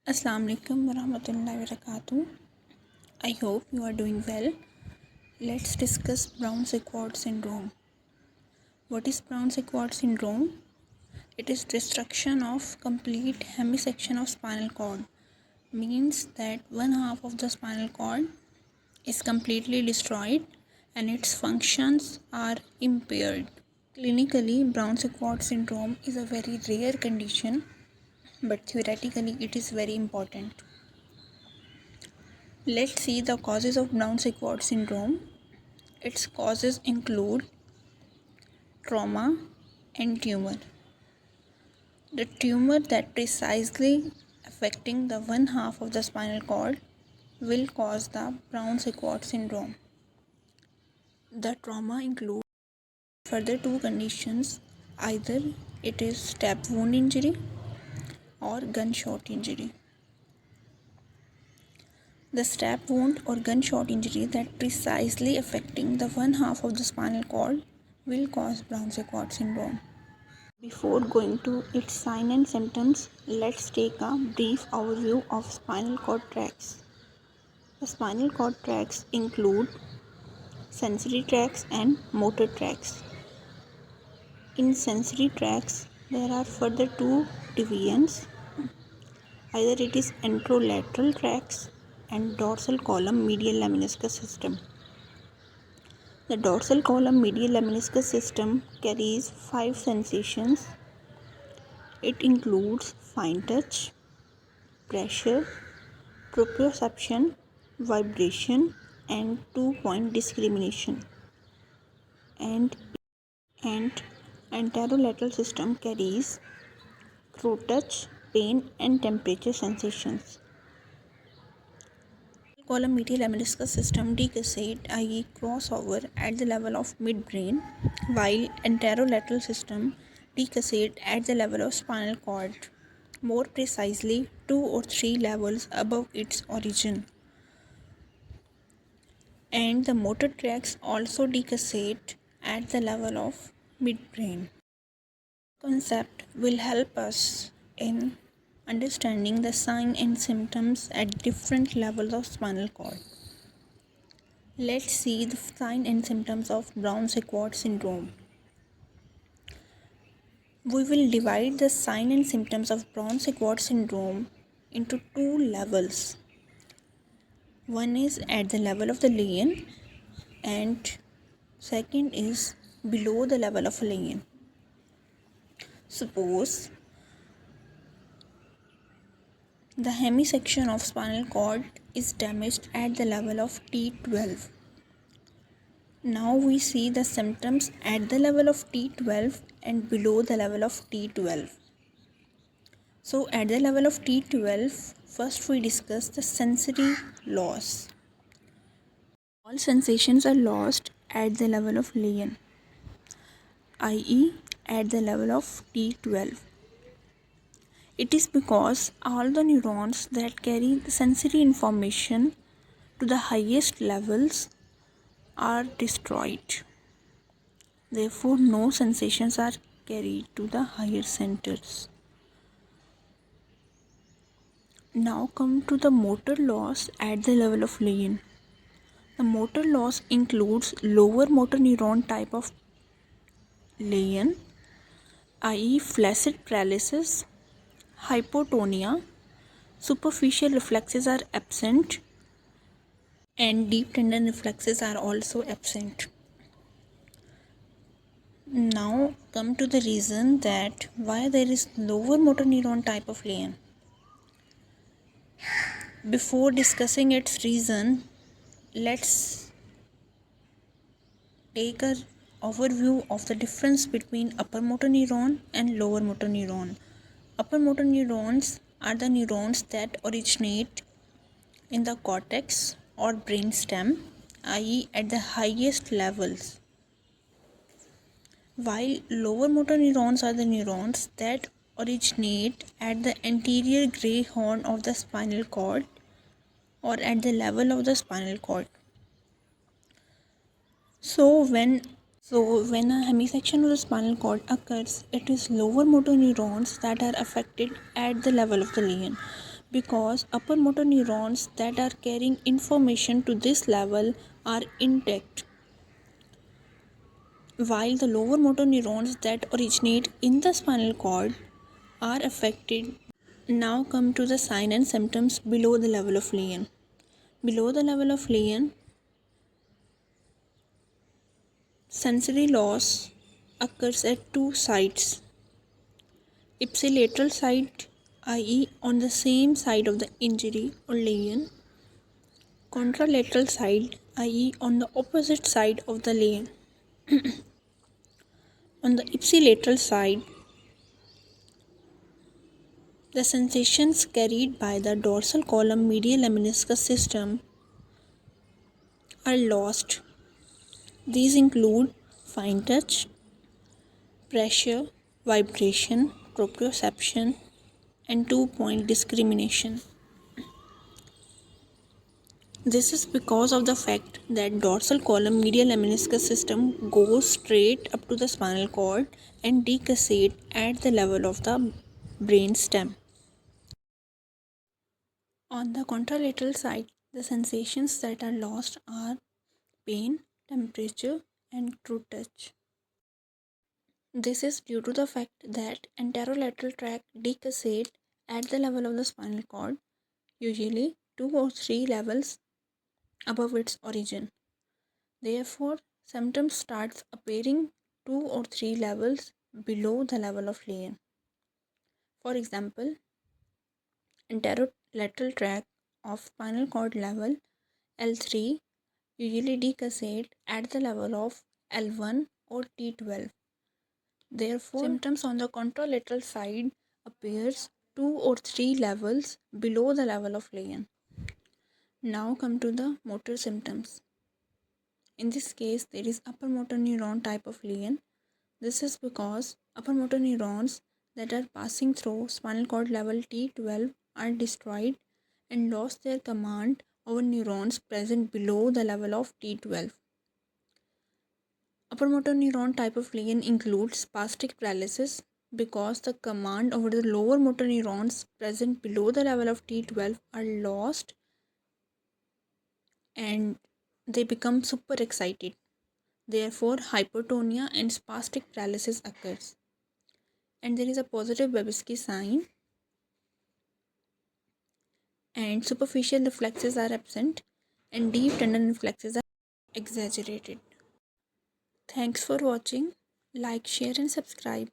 Assalamu alaikum warahmatullahi wabarakatuh. I hope you are doing well. Let's discuss BrOWN SEQUARD syndrome. What is BrOWN SEQUARD syndrome? It is destruction of complete hemisection of spinal cord. Means that one half of the spinal cord is completely destroyed and its functions are impaired. Clinically, BrOWN SEQUARD syndrome is a very rare condition, but theoretically it is very important. Let's see the causes of BrOWN SEQUARD syndrome. Its causes include trauma and tumor. The tumor that precisely affecting the one half of the spinal cord will cause the BrOWN SEQUARD syndrome. The trauma includes further two conditions, either it is stab wound injury or gunshot injury. The stab wound or gunshot injury that precisely affecting the one half of the spinal cord will cause BrOWN SEQUARD syndrome. Before going to its signs and symptoms, let's take a brief overview of spinal cord tracts. The spinal cord tracts include sensory tracts and motor tracts. In sensory tracts, there are further two divisions. Either it is anterolateral tracts and dorsal column medial lemniscus system. The dorsal column medial lemniscus system carries 5 sensations. It includes fine touch, pressure, proprioception, vibration, and 2-point discrimination. And anterolateral system carries throat touch, pain, and temperature sensations. Column medial lemniscus system decussate, i.e. crossover at the level of midbrain, while anterolateral system decussate at the level of spinal cord, more precisely 2 or 3 levels above its origin. And the motor tracts also decussate at the level of midbrain. Concept will help us in understanding the signs and symptoms at different levels of spinal cord. Let's see the signs and symptoms of BrOWN SEQUARD syndrome. We will divide the signs and symptoms of BrOWN SEQUARD syndrome into 2 levels. One is at the level of the lesion and second is below the level of lesion. Suppose the hemisection of spinal cord is damaged at the level of T12. Now we see the symptoms at the level of T12 and below the level of T12. So at the level of T12, first we discuss the sensory loss. All sensations are lost at the level of lesion, i.e. at the level of T12. It is because all the neurons that carry the sensory information to the highest levels are destroyed. Therefore, no sensations are carried to the higher centers. Now come to the motor loss at the level of lesion. The motor loss includes lower motor neuron type of lesion, i.e. flaccid paralysis, hypotonia, superficial reflexes are absent, and deep tendon reflexes are also absent. Now come to the reason that why there is lower motor neuron type of lesion. Before discussing its reason, let's take an overview of the difference between upper motor neuron and lower motor neuron. Upper motor neurons are the neurons that originate in the cortex or brainstem, i.e. at the highest levels, while lower motor neurons are the neurons that originate at the anterior gray horn of the spinal cord or at the level of the spinal cord. So when a hemisection of the spinal cord occurs, it is lower motor neurons that are affected at the level of the lesion, because upper motor neurons that are carrying information to this level are intact, while the lower motor neurons that originate in the spinal cord are affected. Now come to the sign and symptoms below the level of lesion. Below the level of lesion, sensory loss occurs at two sides. Ipsilateral side, i.e. on the same side of the injury or lesion. Contralateral side, i.e. on the opposite side of the lesion. On the ipsilateral side, the sensations carried by the dorsal column medial lemniscus system are lost. These include fine touch, pressure, vibration, proprioception, and 2-point discrimination. This is because of the fact that dorsal column medial lemniscus system goes straight up to the spinal cord and decussate at the level of the brain stem. On the contralateral side, the sensations that are lost are pain, temperature, and true touch. This is due to the fact that anterolateral tract decussate at the level of the spinal cord, usually 2 or 3 levels above its origin. Therefore, symptoms starts appearing 2 or 3 levels below the level of lesion. For example, anterolateral tract of spinal cord level L3 usually decussate at the level of L1 or T12. Therefore, symptoms on the contralateral side appears 2 or 3 levels below the level of lesion. Now come to the motor symptoms. In this case, there is upper motor neuron type of lesion. This is because upper motor neurons that are passing through spinal cord level T12 are destroyed and lost their command over neurons present below the level of T12. Upper motor neuron type of lesion includes spastic paralysis because the command over the lower motor neurons present below the level of T12 are lost and they become super excited. Therefore, hypertonia and spastic paralysis occurs. And there is a positive Babinski sign and superficial reflexes are absent and deep tendon reflexes are exaggerated. Thanks for watching. Like, share and subscribe.